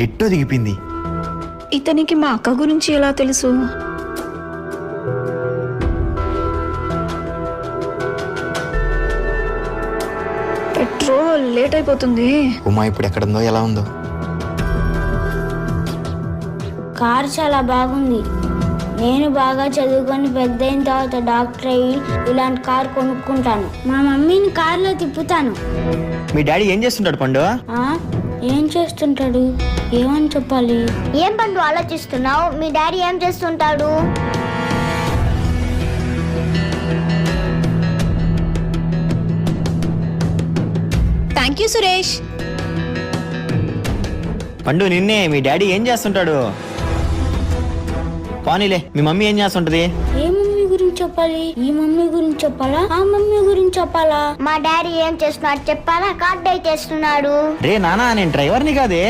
ఎట్టో దిగిపోయింది. ఇతనికి మా అక్క గురించి ఎలా తెలుసు? పెట్రోల్ లేట్ అయిపోతుంది. ఉమా ఇప్పుడు ఎక్కడుందో ఎలా ఉందో. కార్ చాలా బాగుంది. నేను బాగా చదువుకొని పెద్ద అయిన తర్వాత డాక్టర్ అయ్యి ఇలాంటి కార్ కొనుక్కుంటాను. మా మమ్మీని కార్లో తిప్పుతాను. మీ డాడీ ఏం చేస్తుంటాడు పండు? ఏం చేస్తుంటాడు? ఏమని చెప్పాలి? ఏం పండు ఆలోచిస్తున్నావు? మీ డాడీ ఏం చేస్తుంటాడు? Thank you Suresh. పండు నిన్నే, మీ డాడీ ఏం చేస్తుంటాడు? పోనీలే, మీ మమ్మీ ఏం చేస్తుంటది? ఏ మమ్మీ గురించి చెప్పాలి? ఈ మమ్మీ గురించి చెప్పాలా? ఆ మమ్మీ గురించి చెప్పాలా? మా డాడీ ఏం చేస్తున్నాడు చెప్పాలా? కార్ డ్రైవ్ చేస్తున్నాడు. రే నానా, నేను డ్రైవర్ని కాదే.